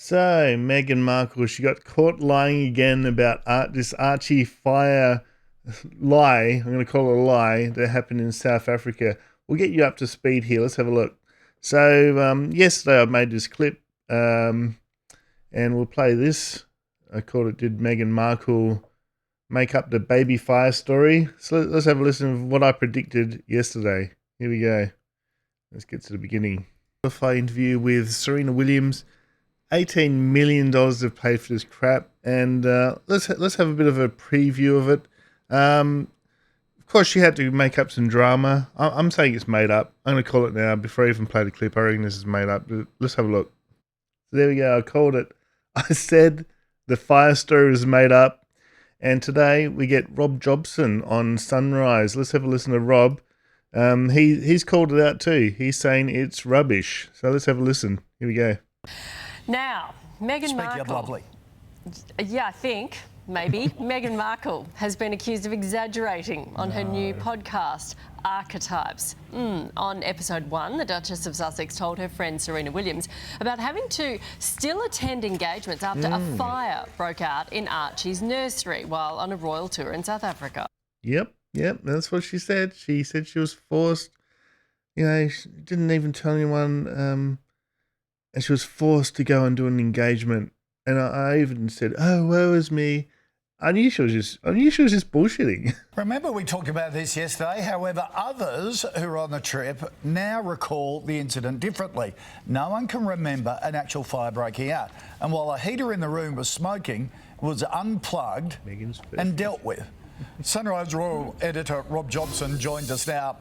So, Meghan Markle, she got caught lying again about this Archie fire lie. I'm going to call it a lie that happened in South Africa. We'll get you up to speed here. Let's have a look. So, yesterday I made this clip, and we'll play this. I called it, Did Meghan Markle Make Up the Baby Fire Story? So let's have a listen to what I predicted yesterday. Here we go. Let's get to the beginning. A interview with Serena Williams. $18 million they've paid for this crap, and let's have a bit of a preview of it. Of course, she had to make up some drama. I'm saying it's made up. I'm going to call it now. Before I even play the clip, I reckon this is made up. Let's have a look. So there we go. I called it. I said the fire story was made up, and today we get Rob Jobson on Sunrise. Let's have a listen to Rob. He's called it out too. He's saying it's rubbish. So let's have a listen. Here we go. Now, Meghan Markle. Lovely. Yeah, I think, maybe. Meghan Markle has been accused of exaggerating on her new podcast, Archetypes. On episode 1, the Duchess of Sussex told her friend Serena Williams about having to still attend engagements after a fire broke out in Archie's nursery while on a royal tour in South Africa. Yep, that's what she said. She said she was forced. She didn't even tell anyone. And she was forced to go and do an engagement. And I even said, "Oh, woe is me." I knew she was just bullshitting. Remember, we talked about this yesterday. However, others who were on the trip now recall the incident differently. No one can remember an actual fire breaking out. And while a heater in the room was smoking, it was unplugged and dealt with. Sunrise Royal editor Rob Jobson joins us now.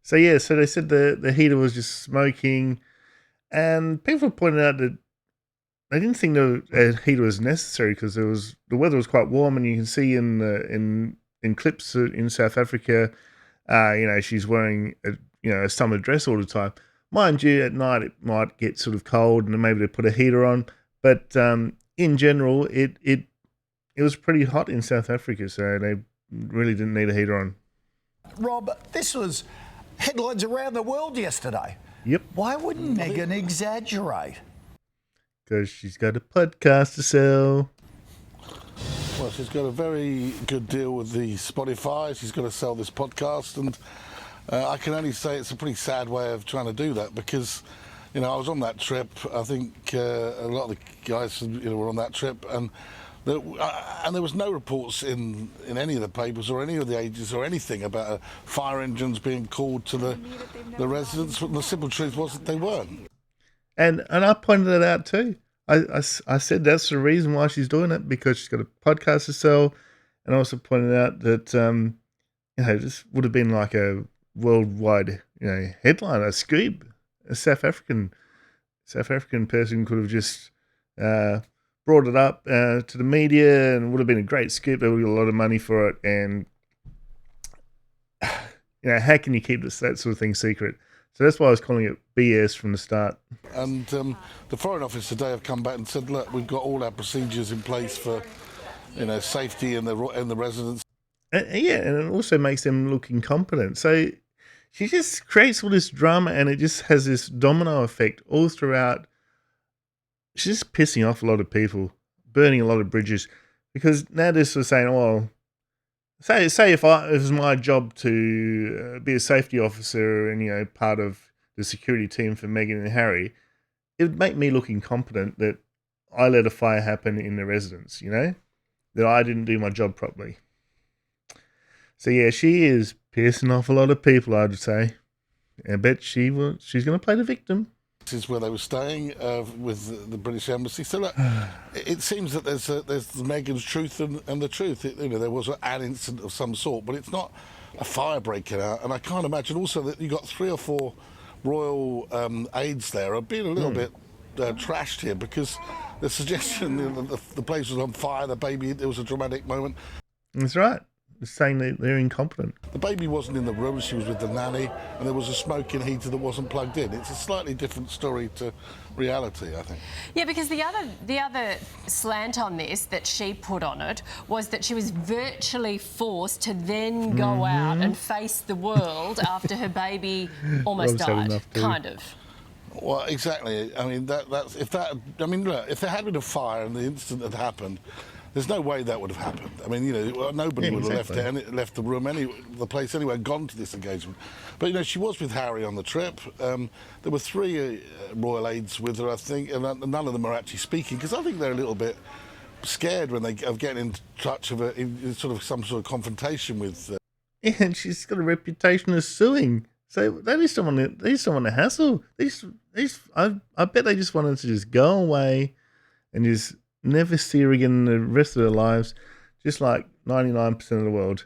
So they said the heater was just smoking. And people pointed out that they didn't think a heater was necessary because the weather was quite warm, and you can see in clips in South Africa, she's wearing a summer dress all the time. Mind you, at night it might get sort of cold, and maybe they put a heater on. But in general, it was pretty hot in South Africa, so they really didn't need a heater on. Rob, this was headlines around the world yesterday. Yep. Why wouldn't Meghan exaggerate? Because she's got a podcast to sell. Well, she's got a very good deal with the Spotify. She's got to sell this podcast, and I can only say it's a pretty sad way of trying to do that because, I was on that trip. I think a lot of the guys, were on that trip, and there was no reports in any of the papers or any of the agencies or anything about fire engines being called to the residents. The simple truth was that they weren't. And I pointed it out too. I said that's the reason why she's doing it, because she's got a podcast to sell, and I also pointed out that this would have been like a worldwide headline, a scoop. A South African person could have just brought it up to the media, and it would have been a great scoop. They would get a lot of money for it, and how can you keep that sort of thing secret? So that's why I was calling it BS from the start. And the Foreign Office today have come back and said, look, we've got all our procedures in place for safety in the residents. And it also makes them look incompetent. So she just creates all this drama, and it just has this domino effect all throughout. She's just pissing off a lot of people, burning a lot of bridges, because now they're sort of saying, well, say if it was my job to be a safety officer and part of the security team for Meghan and Harry, it would make me look incompetent that I let a fire happen in the residence, that I didn't do my job properly. So yeah, she is pissing off a lot of people, I'd say. I bet she's going to play the victim. This is where they were staying with the British Embassy. So look, it seems that there's Meghan's truth and the truth. There was an incident of some sort, but it's not a fire breaking out. And I can't imagine also that you got 3 or 4 royal aides there are being a little bit trashed here, because the suggestion that the place was on fire, the baby, there was a dramatic moment. That's right. Saying that they're incompetent. The baby wasn't in the room, she was with the nanny, and there was a smoking heater that wasn't plugged in. It's a slightly different story to reality, I think. Yeah, because the other slant on this that she put on it was that she was virtually forced to then go out and face the world after her baby almost died, kind of. Well, exactly. I mean, that's if that. I mean, look, if there had been a fire and the incident had happened, there's no way that would have happened. I mean, nobody would have left the room, the place anyway, gone to this engagement. But she was with Harry on the trip. There were 3 royal aides with her, I think, and none of them are actually speaking because I think they're a little bit scared when of getting in touch of in sort of some sort of confrontation with. Yeah, and she's got a reputation of suing. So they just don't want to hassle. I bet they just wanted to just go away and just never see her again the rest of their lives, just like 99% of the world.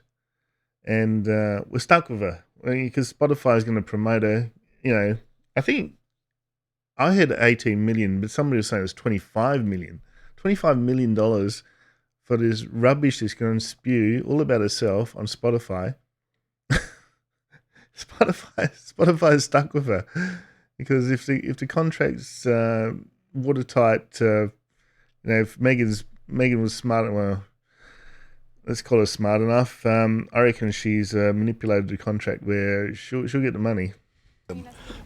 And we're stuck with her because Spotify is going to promote her. I think I had 18 million, but somebody was saying it was 25 million. $25 million for this rubbish that's going to spew all about herself on Spotify. Spotify is stuck with her because if the contract's watertight, if Meghan was smart, well, let's call her smart enough. I reckon she's manipulated the contract where she'll get the money.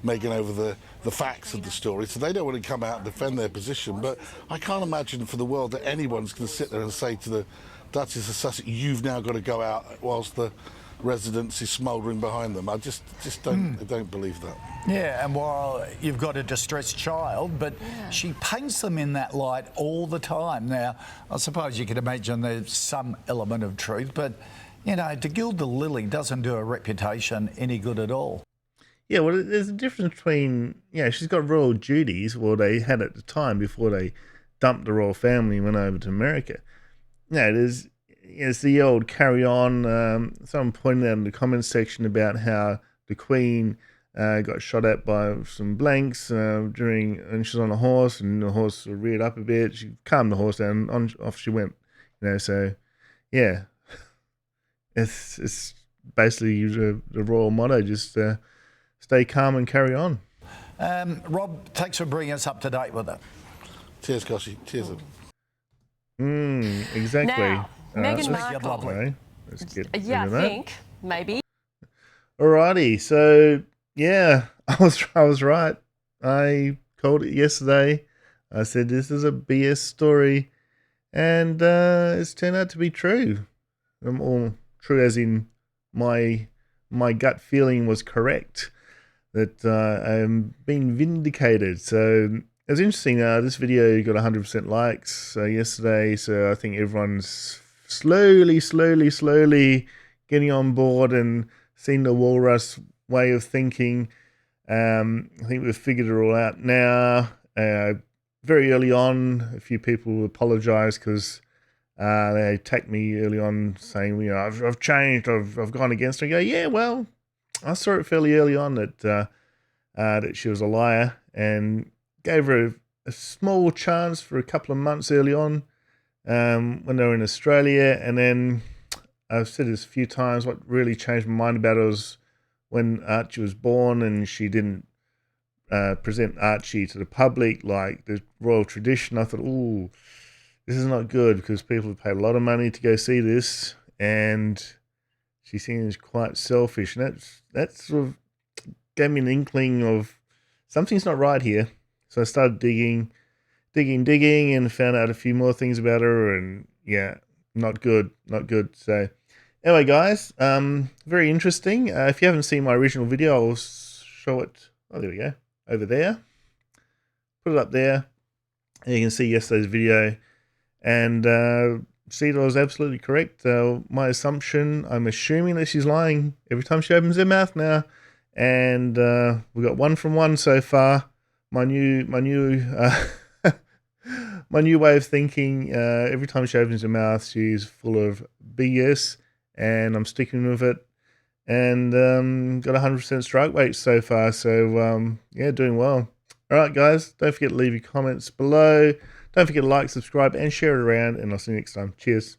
Meghan over the facts of the story, so they don't want to come out and defend their position. But I can't imagine for the world that anyone's going to sit there and say to the Duchess of Sussex, "You've now got to go out whilst the residence is smouldering behind them." I just don't believe that. Yeah, and while you've got a distressed child, but she paints them in that light all the time. Now, I suppose you can imagine there's some element of truth, but, to gild the lily doesn't do a reputation any good at all. Yeah, well, there's a difference between, she's got royal duties, well, they had at the time before they dumped the royal family and went over to America. It's the old carry on. Someone pointed out in the comments section about how the Queen got shot at by some blanks and she was on a horse, and the horse reared up a bit. She calmed the horse down, and off she went. So yeah, it's basically the royal motto: just stay calm and carry on. Rob, thanks for bringing us up to date with it. Cheers, Koshy. Cheers. Exactly. Now, Meghan Markle. Okay, let's get I think maybe. Alrighty, so I was right. I called it yesterday. I said this is a BS story, and it's turned out to be true. All true as in my gut feeling was correct. That I'm being vindicated. So it was interesting. This video got 100% likes yesterday, so I think everyone's slowly getting on board and seeing the walrus way of thinking. I think we've figured it all out now. Very early on, a few people apologised because they attacked me early on, saying, I've changed, I've gone against her. I go, yeah, well, I saw it fairly early on that she was a liar, and gave her a small chance for a couple of months early on when they were in Australia. And then I've said this a few times, what really changed my mind about it was when Archie was born and she didn't present Archie to the public like the royal tradition. I thought, ooh, this is not good because people have paid a lot of money to go see this, and she seems quite selfish. And that sort of gave me an inkling of something's not right here. So I started digging, and found out a few more things about her, and not good. So anyway, guys, very interesting. If you haven't seen my original video, I'll show it. Oh, there we go. Over there. Put it up there. And you can see yesterday's video. And see that I was absolutely correct. My assumption, I'm assuming that she's lying every time she opens her mouth now. And we got 1 from 1 so far. My new way of thinking. Every time she opens her mouth, she's full of BS, and I'm sticking with it. And got 100% strike rate so far. So doing well. All right, guys, don't forget to leave your comments below. Don't forget to like, subscribe, and share it around. And I'll see you next time. Cheers.